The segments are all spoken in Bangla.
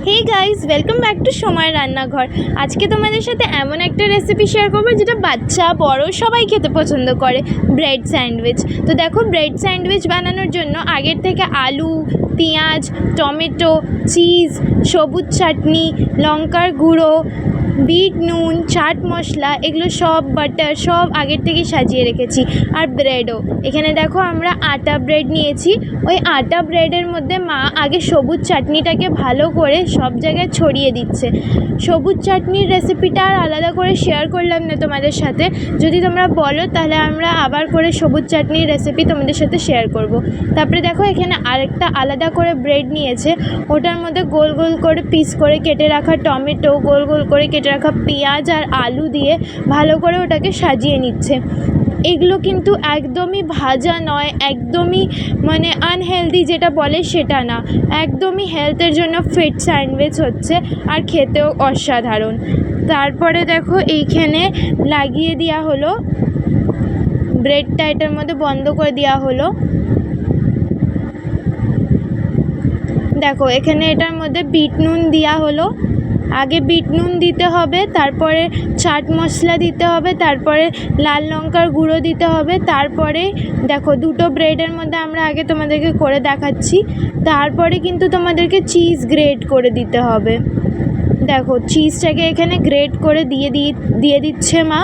Hey guys, welcome back to সময়ের রান্নাঘর। আজকে তোমাদের সাথে এমন একটা রেসিপি শেয়ার করবো যেটা বাচ্চা বড় সবাই খেতে পছন্দ করে, ব্রেড স্যান্ডউইচ। তো দেখো, ব্রেড স্যান্ডউইচ বানানোর জন্য আগের থেকে আলু, পেঁয়াজ, টমেটো, চিজ, সবুজ চাটনি, লঙ্কার গুঁড়ো, বিট নুন, চাট মশলা, এগুলো সব বাটার সব আগের থেকে সাজিয়ে রেখেছি। আর ব্রেডও এখানে দেখো, আমরা আটা ব্রেড নিয়েছি। ওই আটা ব্রেডের মধ্যে মা আগে সবুজ চাটনিটাকে ভালো করে সব জায়গায় ছড়িয়ে দিচ্ছে। সবুজ চাটনির রেসিপিটা আর আলাদা করে শেয়ার করলাম না তোমাদের সাথে। যদি তোমরা বলো তাহলে আমরা আবার করে সবুজ চাটনির রেসিপি তোমাদের সাথে শেয়ার করব। তারপরে দেখো, এখানে আরেকটা আলাদা করে ব্রেড নিয়েছে। ওটার মধ্যে গোল গোল করে পিস করে কেটে রাখা টমেটো, গোল গোল করে কেটে রাখা পেঁয়াজ আর আলু দিয়ে ভালো করে ওটাকে সাজিয়ে নিচ্ছে। এগুলো কিন্তু একদমই ভাজা নয়, একদমই মানে আনহেলদি যেটা বলে সেটা না, একদমই হেলথের জন্য ফিট স্যান্ডউইচ হচ্ছে, আর খেতেও অসাধারণ। তারপরে দেখো, এইখানে লাগিয়ে দেওয়া হলো ব্রেডটা, এটার মধ্যে বন্ধ করে দেওয়া হলো। দেখো, এখানে এটার মধ্যে বিট নুন দেওয়া হলো। আগে বিট নুন দিতে হবে, তারপরে চাট মশলা দিতে হবে, তারপরে লাল লঙ্কার গুঁড়ো দিতে হবে, তারপরে দেখো দুটো ব্রেডের মধ্যে আমরা আগে তোমাদেরকে করে দেখাচ্ছি। তারপরে কিন্তু তোমাদেরকে চিজ গ্রেট করে দিতে হবে। দেখো, চিজটাকে এখানে গ্রেট করে দিয়ে দিচ্ছে মা।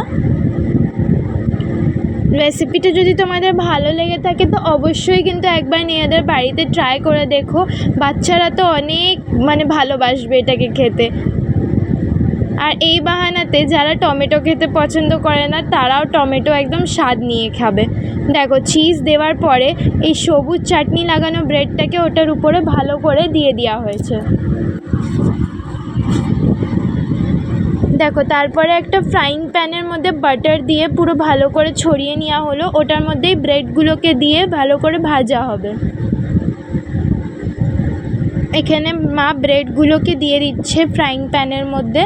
রেসিপিটা যদি তোমাদের ভালো লেগে থাকে তো অবশ্যই কিন্তু একবার নিজেদের বাড়িতে ট্রাই করে দেখো। বাচ্চারা তো অনেক ভালোবাসবে এটাকে খেতে। আর এই বাহানাতে যারা টমেটো খেতে পছন্দ করে না তারাও টমেটো একদম স্বাদ নিয়ে খাবে। দেখো, চিজ দেওয়ার পরে এই সবুজ চাটনি লাগানো ব্রেডটাকে ওটার উপরে ভালো করে দিয়ে দেওয়া হয়েছে। দেখো, তারপরে একটা ফ্রাইং প্যানের মধ্যে বাটার দিয়ে পুরো ভালো করে ছড়িয়ে নেওয়া হলো। ওটার মধ্যেই ব্রেডগুলোকে দিয়ে ভালো করে ভাজা হবে। এখানে মা ব্রেডগুলোকে দিয়ে দিচ্ছে ফ্রাইং প্যানের মধ্যে।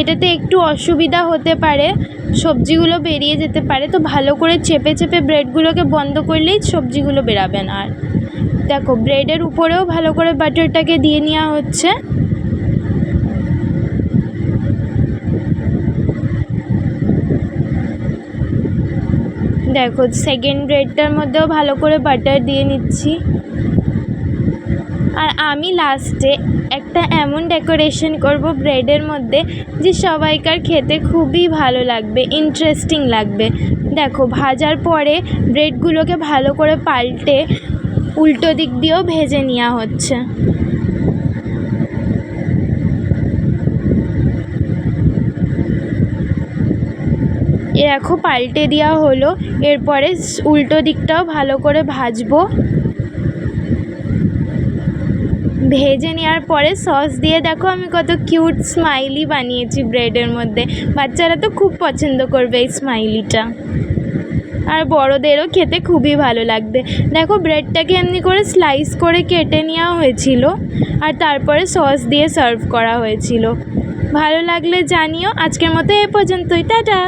এটাতে একটু অসুবিধা হতে পারে, সবজিগুলো বেরিয়ে যেতে পারে, তো ভালো করে চেপে চেপে ব্রেডগুলোকে বন্ধ করলেই সবজিগুলো বেরাবে না। আর দেখো, ব্রেডের উপরেও ভালো করে বাটারটাকে দিয়ে নেওয়া হচ্ছে। দেখো, সেকেন্ড ব্রেডটার মধ্যেও ভালো করে বাটার দিয়ে নিচ্ছি। আর আমি লাস্টে একটা এমন ডেকোরেশন করব ব্রেডের মধ্যে যে সবাইকার খেতে খুবই ভালো লাগবে, ইন্টারেস্টিং লাগবে। দেখো, ভাজার পরে ব্রেডগুলোকে ভালো করে পাল্টে উল্টো দিক দিয়েও ভেজে নেওয়া হচ্ছে। দেখো, পাল্টে দেওয়া হলো। এরপরে উল্টো দিকটাও ভালো করে ভাজবো। ভেজে নেওয়ার পরে সস দিয়ে দেখো আমি কত কিউট স্মাইলি বানিয়েছি ব্রেডের মধ্যে। বাচ্চারা তো খুব পছন্দ করবে এই স্মাইলিটা, আর বড়োদেরও খেতে খুবই ভালো লাগবে। দেখো, ব্রেডটাকে এমনি করে স্লাইস করে কেটে নেওয়া হয়েছিল, আর তারপরে সস দিয়ে সার্ভ করা হয়েছিল। ভালো লাগলে জানিও। আজকের মতো এ পর্যন্তই, টাটা।